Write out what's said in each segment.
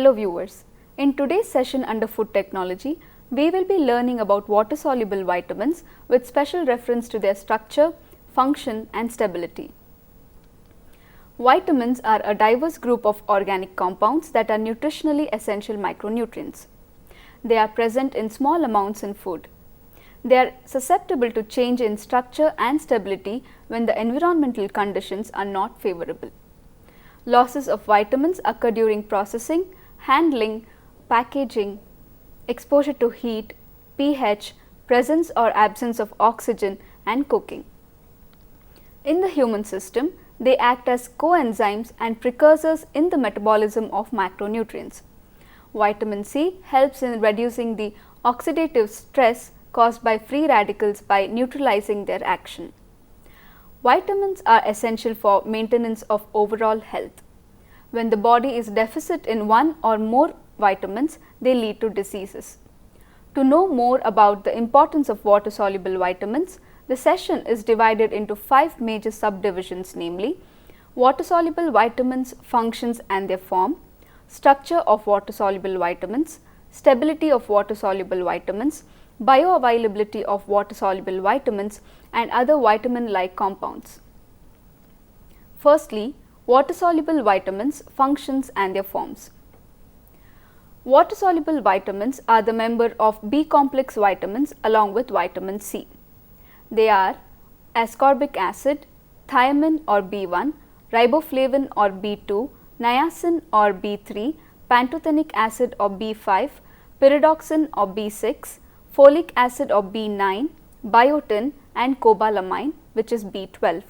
Hello viewers, in today's session under Food Technology, we will be learning about water soluble vitamins with special reference to their structure, function and stability. Vitamins are a diverse group of organic compounds that are nutritionally essential micronutrients. They are present in small amounts in food. They are susceptible to change in structure and stability when the environmental conditions are not favorable. Losses of vitamins occur during processing, handling, packaging, exposure to heat, pH, presence or absence of oxygen and cooking. In the human system, they act as coenzymes and precursors in the metabolism of macronutrients. Vitamin C helps in reducing the oxidative stress caused by free radicals by neutralizing their action. Vitamins are essential for maintenance of overall health. When the body is deficit in one or more vitamins, they lead to diseases. To know more about the importance of water soluble vitamins, the session is divided into 5 major subdivisions, namely water soluble vitamins, functions and their form, structure of water soluble vitamins, stability of water soluble vitamins, bioavailability of water soluble vitamins and other vitamin like compounds. Firstly, water soluble vitamins, functions and their forms. Water soluble vitamins are the member of B complex vitamins along with vitamin C. They are ascorbic acid, thiamine or B1, riboflavin or B2, niacin or B3, pantothenic acid or B5, pyridoxine or B6, folic acid or B9, biotin and cobalamin, which is B12.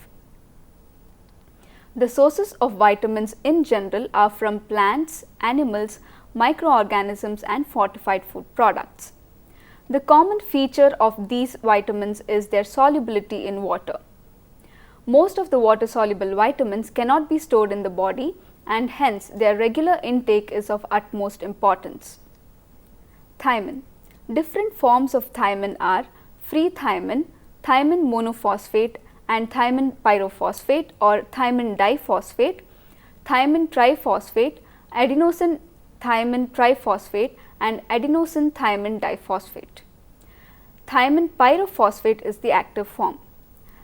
The sources of vitamins in general are from plants, animals, microorganisms and fortified food products. The common feature of these vitamins is their solubility in water. Most of the water soluble vitamins cannot be stored in the body and hence their regular intake is of utmost importance. Thiamine. Different forms of thiamine are free thiamine, thiamine monophosphate and thiamine pyrophosphate or thiamine diphosphate, thiamine triphosphate, adenosine thiamine triphosphate and adenosine thiamine diphosphate. Thiamine pyrophosphate is the active form.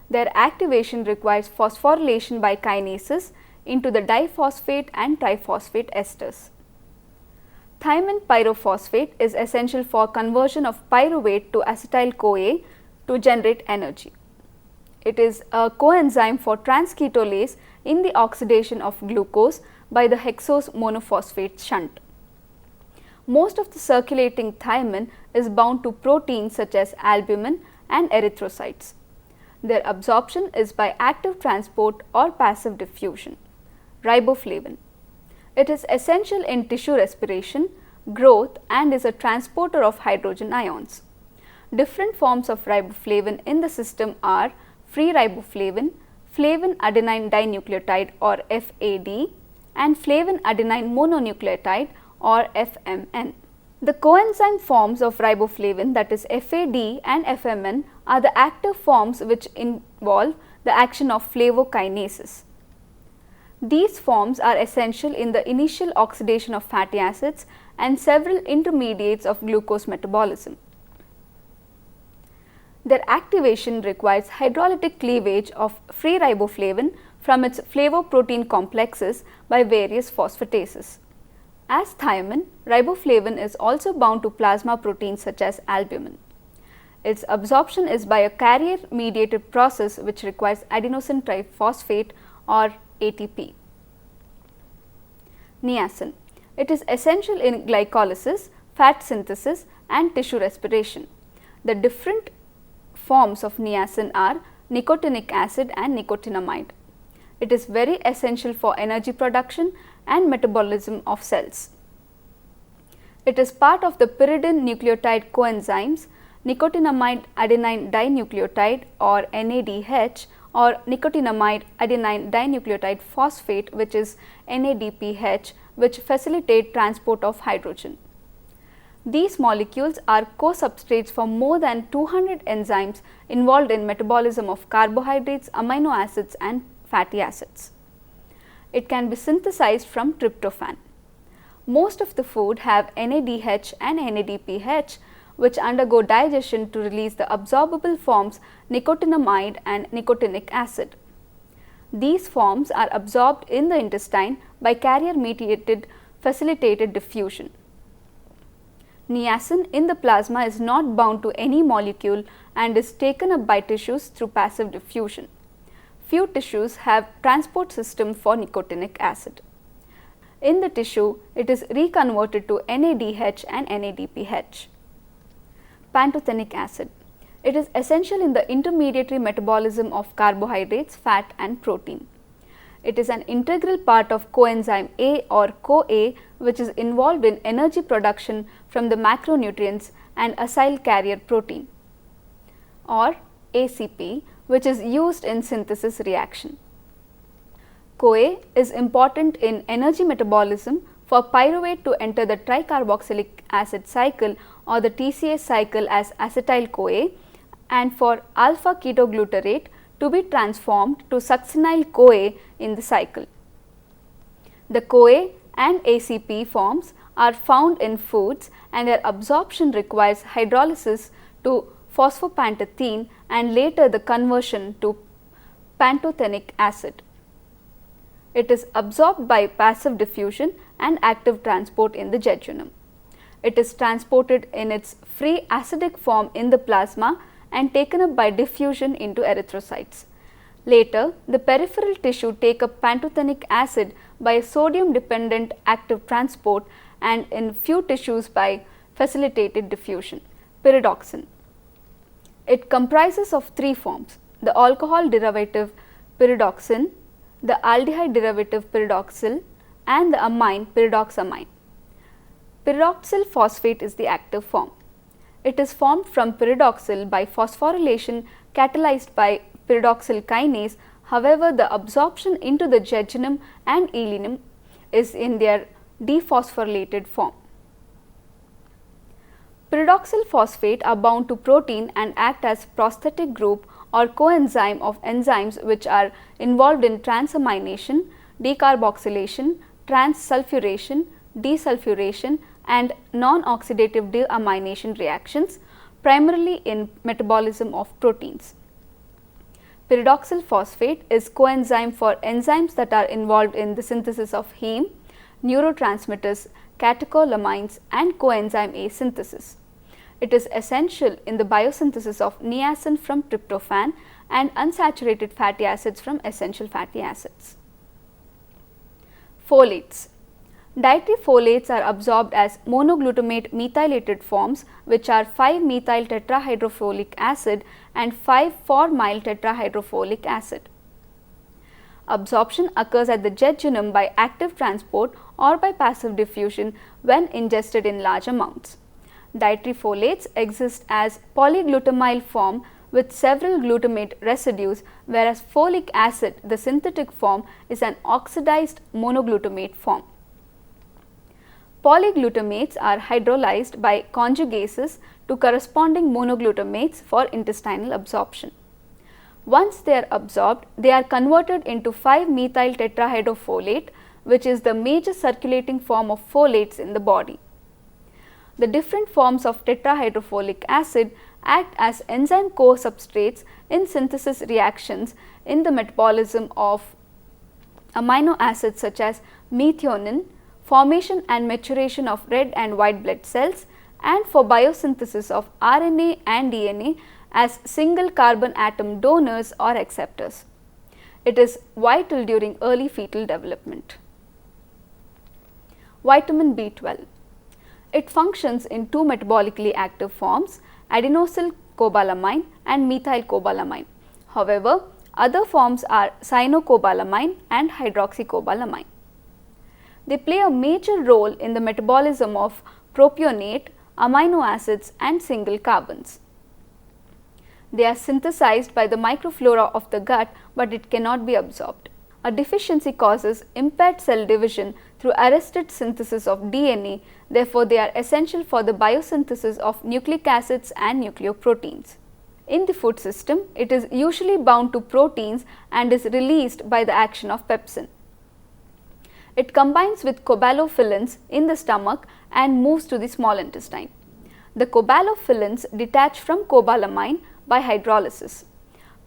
Their activation requires phosphorylation by kinases into the diphosphate and triphosphate esters. Thiamine pyrophosphate is essential for conversion of pyruvate to acetyl-CoA to generate energy. It is a coenzyme for transketolase in the oxidation of glucose by the hexose monophosphate shunt. Most of the circulating thiamine is bound to proteins such as albumin and erythrocytes. Their absorption is by active transport or passive diffusion. Riboflavin. It is essential in tissue respiration, growth and is a transporter of hydrogen ions. Different forms of riboflavin in the system are free riboflavin, flavin adenine dinucleotide or FAD and flavin adenine mononucleotide or FMN. The coenzyme forms of riboflavin, that is FAD and FMN, are the active forms which involve the action of flavokinases. These forms are essential in the initial oxidation of fatty acids and several intermediates of glucose metabolism. Their activation requires hydrolytic cleavage of free riboflavin from its flavoprotein complexes by various phosphatases. As thiamine, riboflavin is also bound to plasma proteins such as albumin. Its absorption is by a carrier mediated process which requires adenosine triphosphate or ATP. Niacin. It is essential in glycolysis, fat synthesis and tissue respiration. The different forms of niacin are nicotinic acid and nicotinamide. It is very essential for energy production and metabolism of cells. It is part of the pyridine nucleotide coenzymes nicotinamide adenine dinucleotide or NADH or nicotinamide adenine dinucleotide phosphate, which is NADPH, which facilitate transport of hydrogen. These molecules are co-substrates for more than 200 enzymes involved in metabolism of carbohydrates, amino acids and fatty acids. It can be synthesized from tryptophan. Most of the food have NADH and NADPH, which undergo digestion to release the absorbable forms nicotinamide and nicotinic acid. These forms are absorbed in the intestine by carrier-mediated facilitated diffusion. Niacin in the plasma is not bound to any molecule and is taken up by tissues through passive diffusion. Few tissues have transport system for nicotinic acid. In the tissue, it is reconverted to NADH and NADPH. Pantothenic acid. It is essential in the intermediary metabolism of carbohydrates, fat and protein. It is an integral part of coenzyme A or CoA, which is involved in energy production from the macronutrients and acyl carrier protein, or ACP, which is used in synthesis reaction. CoA is important in energy metabolism for pyruvate to enter the tricarboxylic acid cycle or the TCA cycle as acetyl CoA, and for alpha ketoglutarate to be transformed to succinyl CoA in the cycle. The CoA and ACP forms are found in foods and their absorption requires hydrolysis to phosphopantothene and later the conversion to pantothenic acid. It is absorbed by passive diffusion and active transport in the jejunum. It is transported in its free acidic form in the plasma and taken up by diffusion into erythrocytes. Later, the peripheral tissue take up pantothenic acid by sodium dependent active transport and in few tissues by facilitated diffusion. Pyridoxine. It comprises of three forms: the alcohol derivative pyridoxine, the aldehyde derivative pyridoxal and the amine pyridoxamine. Pyridoxal phosphate is the active form. It is formed from pyridoxal by phosphorylation catalyzed by pyridoxal kinase. However, the absorption into the jejunum and ileum is in their dephosphorylated form. Pyridoxal phosphate are bound to protein and act as prosthetic group or coenzyme of enzymes which are involved in transamination, decarboxylation, transsulfuration, desulfuration and non-oxidative deamination reactions, primarily in metabolism of proteins. Pyridoxal phosphate is coenzyme for enzymes that are involved in the synthesis of heme, neurotransmitters, catecholamines and coenzyme A synthesis. It is essential in the biosynthesis of niacin from tryptophan and unsaturated fatty acids from essential fatty acids. Folates. Dietary folates are absorbed as monoglutamate methylated forms, which are 5-methyl tetrahydrofolic acid and 5,4-myl tetrahydrofolic acid. Absorption occurs at the jejunum by active transport or by passive diffusion when ingested in large amounts. Dietary folates exist as polyglutamyl form with several glutamate residues, whereas folic acid, the synthetic form, is an oxidized monoglutamate form. Polyglutamates are hydrolyzed by conjugases to corresponding monoglutamates for intestinal absorption. Once they are absorbed, they are converted into 5-methyl tetrahydrofolate, which is the major circulating form of folates in the body. The different forms of tetrahydrofolic acid act as enzyme co-substrates in synthesis reactions in the metabolism of amino acids such as methionine, formation and maturation of red and white blood cells, and for biosynthesis of RNA and DNA as single carbon atom donors or acceptors. It is vital during early fetal development. Vitamin B12. It functions in two metabolically active forms, adenosyl cobalamin and methylcobalamin. However, other forms are cyanocobalamin and hydroxycobalamin. They play a major role in the metabolism of propionate, amino acids and single carbons. They are synthesized by the microflora of the gut, but it cannot be absorbed. A deficiency causes impaired cell division through arrested synthesis of DNA, therefore they are essential for the biosynthesis of nucleic acids and nucleoproteins. In the food system, it is usually bound to proteins and is released by the action of pepsin. It combines with cobalamin in the stomach and moves to the small intestine. The cobalamin detach from cobalamin by hydrolysis.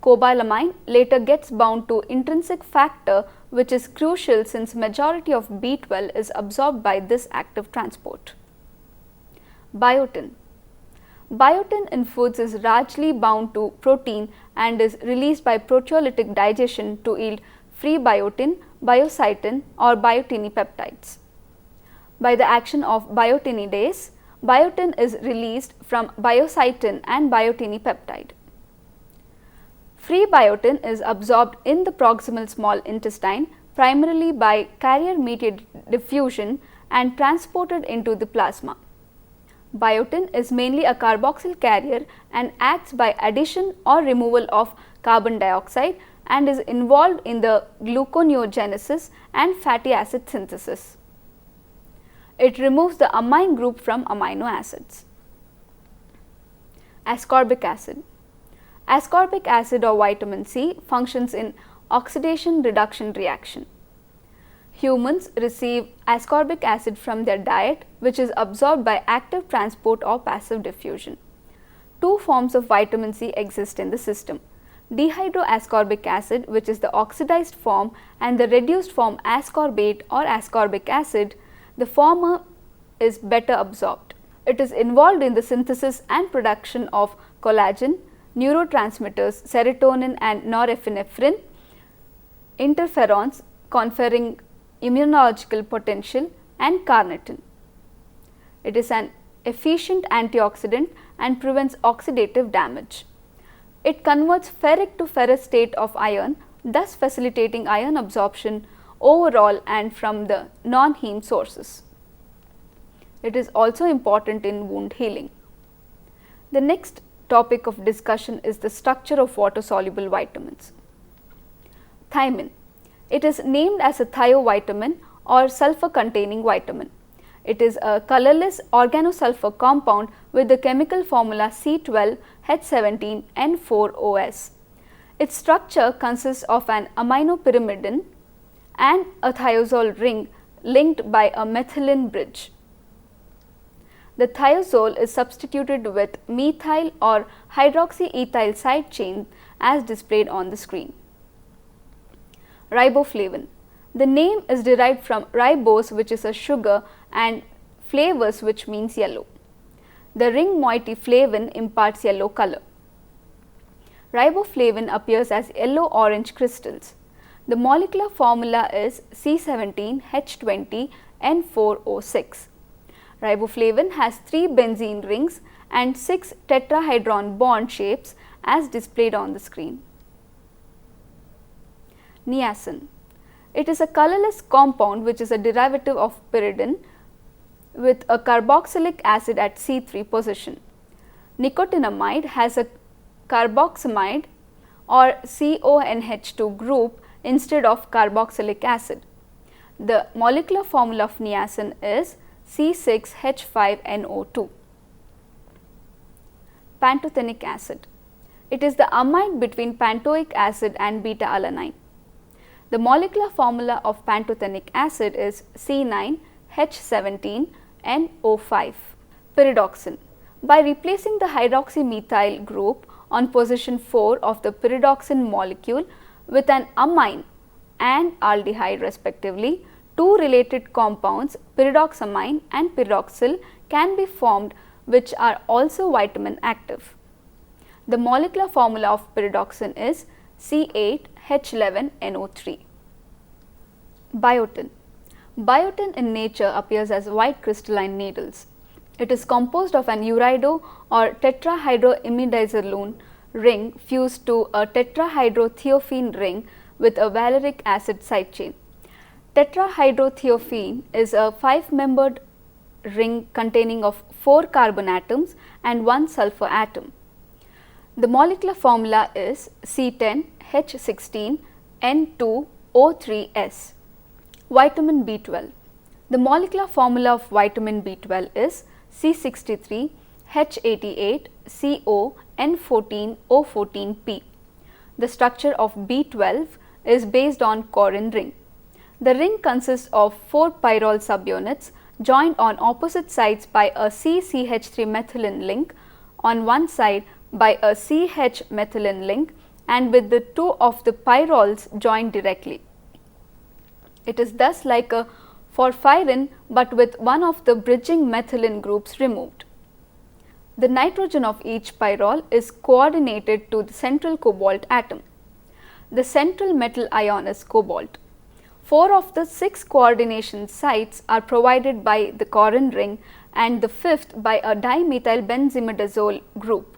Cobalamin later gets bound to intrinsic factor, which is crucial since majority of B12 is absorbed by this active transport. Biotin. Biotin in foods is largely bound to protein and is released by proteolytic digestion to yield free biotin, biocytin or biotinipeptides. By the action of biotinidase, biotin is released from biocytin and biotinipeptide. Free biotin is absorbed in the proximal small intestine primarily by carrier-mediated diffusion and transported into the plasma. Biotin is mainly a carboxyl carrier and acts by addition or removal of carbon dioxide and is involved in the gluconeogenesis and fatty acid synthesis. It removes the amine group from amino acids. Ascorbic acid. Ascorbic acid or vitamin C functions in oxidation reduction reaction. Humans receive ascorbic acid from their diet, which is absorbed by active transport or passive diffusion. Two forms of vitamin C exist in the system: dehydroascorbic acid, which is the oxidized form, and the reduced form ascorbate or ascorbic acid. The former is better absorbed. It is involved in the synthesis and production of collagen, neurotransmitters, serotonin and norepinephrine, interferons conferring immunological potential, and carnitine. It is an efficient antioxidant and prevents oxidative damage. It converts ferric to ferrous state of iron, thus facilitating iron absorption overall and from the non-heme sources. It is also important in wound healing. The next topic of discussion is the structure of water-soluble vitamins. Thiamine. It is named as a thiovitamin or sulfur-containing vitamin. It is a colorless organosulfur compound with the chemical formula C12H17N4OS. Its structure consists of an aminopyrimidine and a thiazole ring linked by a methylene bridge. The thiazole is substituted with methyl or hydroxyethyl side chain as displayed on the screen. Riboflavin. The name is derived from ribose, which is a sugar, and flavus, which means yellow. The ring moiety flavin imparts yellow color. Riboflavin appears as yellow-orange crystals. The molecular formula is C17H20N4O6. Riboflavin has 3 benzene rings and 6 tetrahedron bond shapes as displayed on the screen. Niacin. It is a colorless compound which is a derivative of pyridine with a carboxylic acid at C3 position. Nicotinamide has a carboxamide or CONH2 group instead of carboxylic acid. The molecular formula of niacin is C6H5NO2. Pantothenic acid. It is the amide between pantoic acid and beta-alanine. The molecular formula of pantothenic acid is C9H17NO5. Pyridoxine. By replacing the hydroxymethyl group on position 4 of the pyridoxine molecule with an amine and aldehyde respectively, two related compounds, pyridoxamine and pyridoxal, can be formed, which are also vitamin active. The molecular formula of pyridoxine is C8H11NO3. Biotin. Biotin in nature appears as white crystalline needles. It is composed of an urido or tetrahydroimidazolone ring fused to a tetrahydrothiophene ring with a valeric acid side chain. Tetrahydrothiophene is a 5-membered ring containing of 4 carbon atoms and 1 sulfur atom. The molecular formula is C10H16N2O3S. Vitamin B12. The molecular formula of vitamin B12 is C63H88CO N14O14P. The structure of B12 is based on corrin ring. The ring consists of 4 pyrrole subunits joined on opposite sides by a CCH3 methylene link on one side by a CH methylene link and with the 2 of the pyrroles joined directly. It is thus like a porphyrin but with one of the bridging methylene groups removed. The nitrogen of each pyrrole is coordinated to the central cobalt atom. The central metal ion is cobalt. 4 of the 6 coordination sites are provided by the Corin ring and the 5th by a dimethylbenzimidazole group.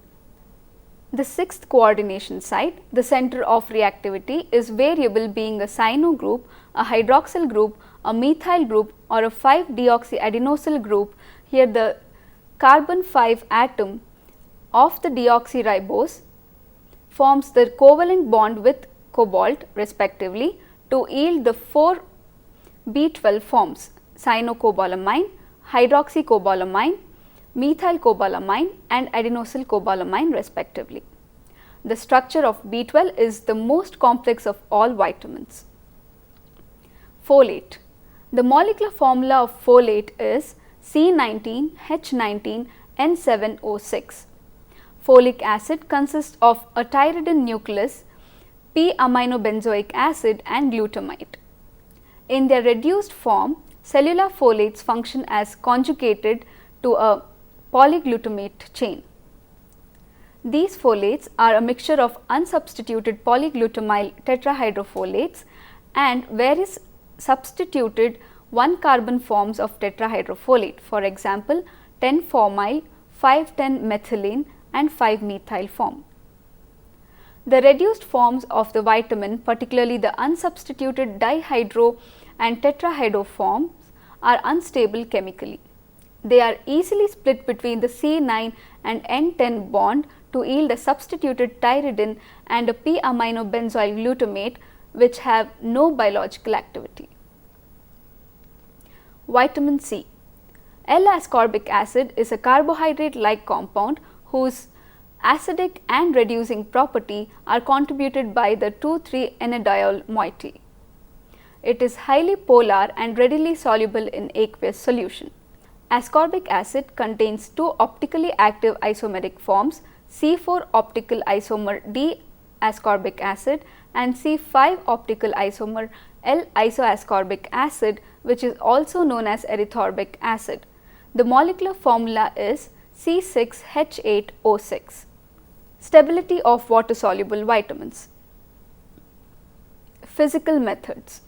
The 6th coordination site, the center of reactivity, is variable, being a cyano group, a hydroxyl group, a methyl group or a 5-deoxyadenosine group. Here the carbon 5 atom of the deoxyribose forms the covalent bond with cobalt respectively to yield the 4 B12 forms: cyanocobalamin, hydroxycobalamin, methylcobalamin and adenosyl cobalamin respectively. The structure of B12 is the most complex of all vitamins. Folate. The molecular formula of folate is C19H19N7O6. Folic acid consists of a pyridine nucleus, p-aminobenzoic acid and glutamate. In their reduced form, cellular folates function as conjugated to a polyglutamate chain. These folates are a mixture of unsubstituted polyglutamyl tetrahydrofolates and various substituted 1-carbon forms of tetrahydrofolate, for example 10-formyl, 5,10-methylene and 5-methyl form. The reduced forms of the vitamin, particularly the unsubstituted dihydro and tetrahydro forms, are unstable chemically. They are easily split between the C9 and N10 bond to yield a substituted pyridine and a p-aminobenzoyl glutamate, which have no biological activity. Vitamin C. L-ascorbic acid is a carbohydrate-like compound whose acidic and reducing property are contributed by the 2,3-enediol moiety. It is highly polar and readily soluble in aqueous solution. Ascorbic acid contains 2 optically active isomeric forms, C4 optical isomer D-ascorbic acid and C5 optical isomer L-isoascorbic acid, which is also known as erythorbic acid. The molecular formula is C6H8O6. Stability of water soluble vitamins. Physical methods.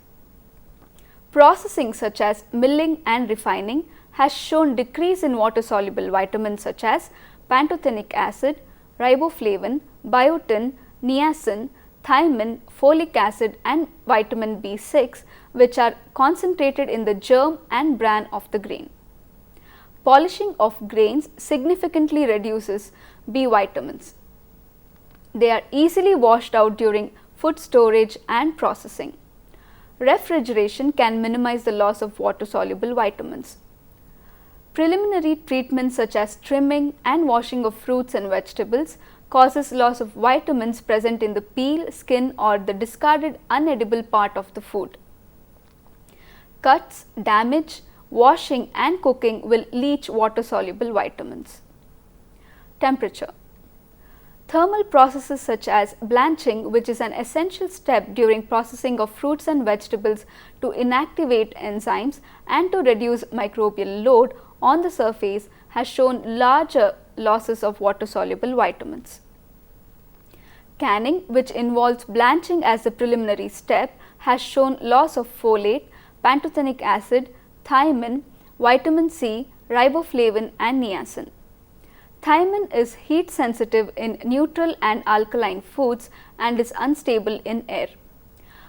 Processing such as milling and refining has shown decrease in water soluble vitamins such as pantothenic acid, riboflavin, biotin, niacin, thiamine, folic acid and vitamin B6, which are concentrated in the germ and bran of the grain. Polishing of grains significantly reduces B vitamins. They are easily washed out during food storage and processing. Refrigeration can minimize the loss of water soluble vitamins. Preliminary treatments such as trimming and washing of fruits and vegetables causes loss of vitamins present in the peel, skin or the discarded unedible part of the food. Cuts, damage, washing and cooking will leach water soluble vitamins. Temperature. Thermal processes such as blanching, which is an essential step during processing of fruits and vegetables to inactivate enzymes and to reduce microbial load on the surface, has shown larger losses of water soluble vitamins. Canning, which involves blanching as the preliminary step, has shown loss of folate, pantothenic acid, thiamine, vitamin C, riboflavin and niacin. Thiamine is heat sensitive in neutral and alkaline foods and is unstable in air.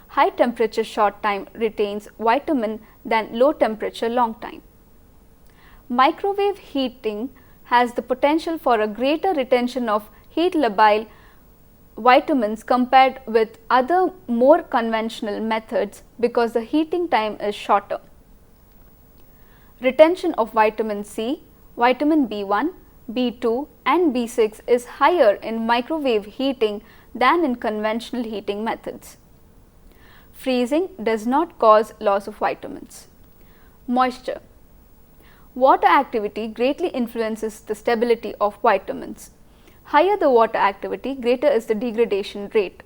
High temperature short time retains vitamin than low temperature long time. Microwave heating has the potential for a greater retention of heat labile vitamins compared with other more conventional methods because the heating time is shorter. Retention of vitamin C, vitamin B1, B2 and B6 is higher in microwave heating than in conventional heating methods. Freezing does not cause loss of vitamins. Moisture. Water activity greatly influences the stability of vitamins. Higher the water activity, greater is the degradation rate.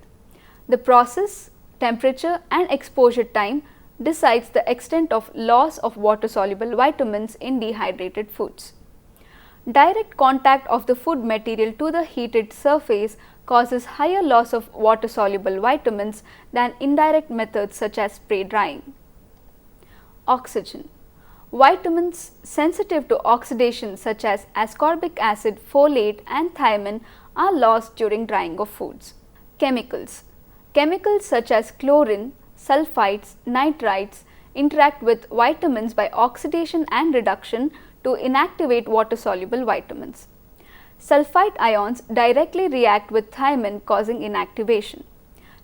The process, temperature and exposure time decides the extent of loss of water soluble vitamins in dehydrated foods. Direct contact of the food material to the heated surface causes higher loss of water soluble vitamins than indirect methods such as spray drying. Oxygen. Vitamins sensitive to oxidation such as ascorbic acid, folate and thiamine are lost during drying of foods. Chemicals. Chemicals such as chlorine, sulfites, nitrites interact with vitamins by oxidation and reduction to inactivate water soluble vitamins. Sulfite ions directly react with thiamine causing inactivation.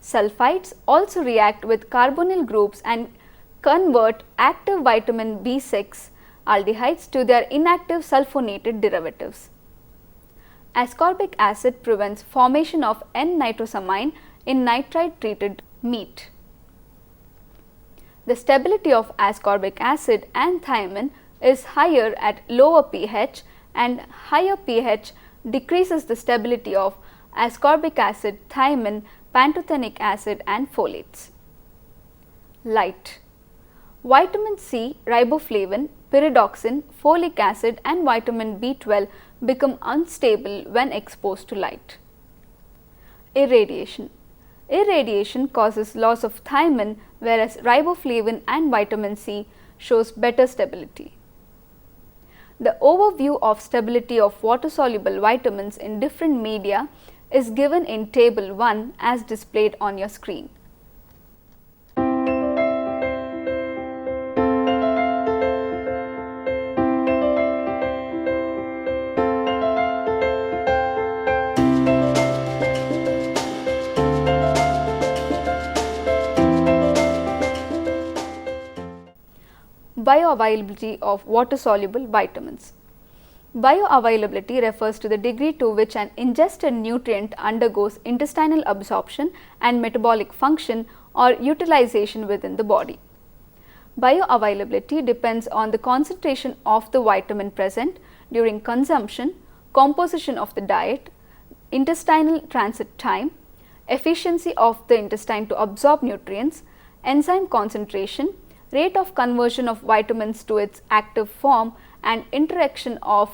Sulfites also react with carbonyl groups and convert active vitamin B6 aldehydes to their inactive sulfonated derivatives. Ascorbic acid prevents formation of N-nitrosamine in nitrite treated meat. The stability of ascorbic acid and thiamine is higher at lower pH, and higher pH decreases the stability of ascorbic acid, thiamine, pantothenic acid and folates. Light. Vitamin C, riboflavin, pyridoxine, folic acid and vitamin B12 become unstable when exposed to light. Irradiation. Irradiation causes loss of thiamine, whereas riboflavin and vitamin C shows better stability. The overview of stability of water soluble vitamins in different media is given in table 1 as displayed on your screen. Bioavailability of water soluble vitamins. Bioavailability refers to the degree to which an ingested nutrient undergoes intestinal absorption and metabolic function or utilization within the body. Bioavailability depends on the concentration of the vitamin present during consumption, composition of the diet, intestinal transit time, efficiency of the intestine to absorb nutrients, enzyme concentration, rate of conversion of vitamins to its active form and interaction of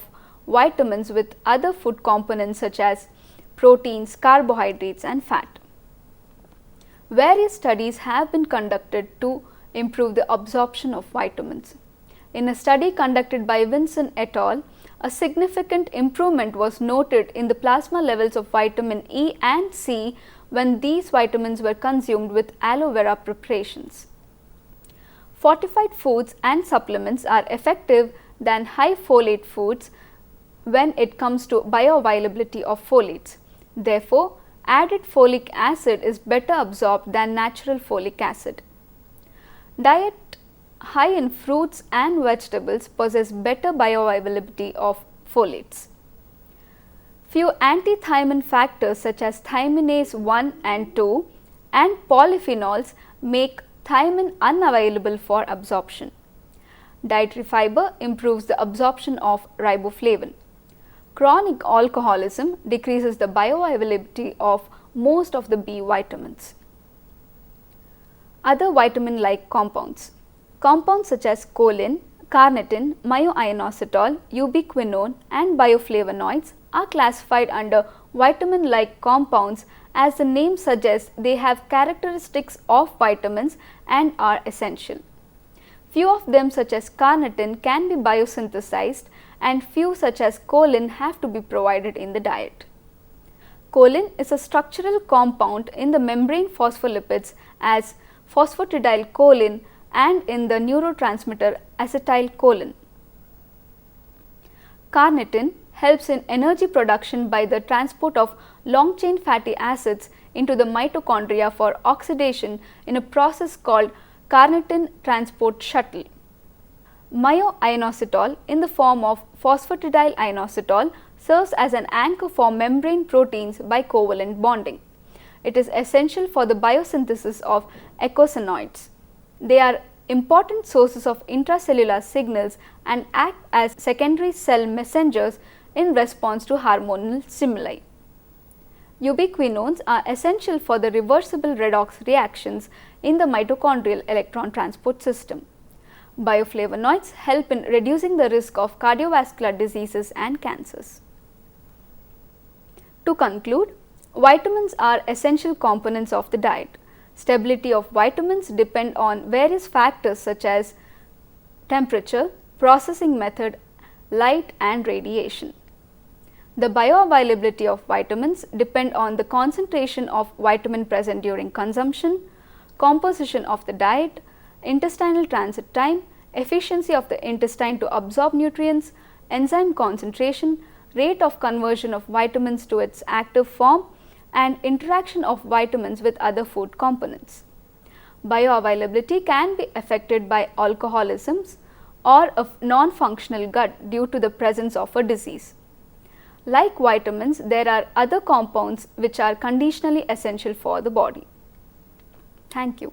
vitamins with other food components such as proteins, carbohydrates and fat. Various studies have been conducted to improve the absorption of vitamins. In a study conducted by Vinson et al., a significant improvement was noted in the plasma levels of vitamin E and C when these vitamins were consumed with aloe vera preparations. Fortified foods and supplements are effective than high folate foods when it comes to bioavailability of folates. Therefore, added folic acid is better absorbed than natural folic acid. Diet high in fruits and vegetables possess better bioavailability of folates. Few anti-thiamine factors such as thiaminase 1 and 2 and polyphenols make thiamine unavailable for absorption. Dietary fiber improves the absorption of riboflavin. Chronic alcoholism decreases the bioavailability of most of the B vitamins. Other vitamin-like compounds. Compounds such as choline, carnitine, myoinositol, ubiquinone and bioflavonoids are classified under vitamin-like compounds. As the name suggests, they have characteristics of vitamins and are essential. Few of them such as carnitine can be biosynthesized and few such as choline have to be provided in the diet. Choline is a structural compound in the membrane phospholipids as phosphatidylcholine and in the neurotransmitter acetylcholine. Carnitine helps in energy production by the transport of long chain fatty acids into the mitochondria for oxidation in a process called carnitine transport shuttle. Myoinositol in the form of phosphatidylinositol serves as an anchor for membrane proteins by covalent bonding. It is essential for the biosynthesis of eicosanoids. They are important sources of intracellular signals and act as secondary cell messengers in response to hormonal stimuli. Ubiquinones are essential for the reversible redox reactions in the mitochondrial electron transport system. Bioflavonoids help in reducing the risk of cardiovascular diseases and cancers. To conclude, vitamins are essential components of the diet. Stability of vitamins depend on various factors such as temperature, processing method, light and radiation. The bioavailability of vitamins depend on the concentration of vitamin present during consumption, composition of the diet, intestinal transit time, efficiency of the intestine to absorb nutrients, enzyme concentration, rate of conversion of vitamins to its active form, and interaction of vitamins with other food components. Bioavailability can be affected by alcoholism or a non-functional gut due to the presence of a disease. Like vitamins, there are other compounds which are conditionally essential for the body. Thank you.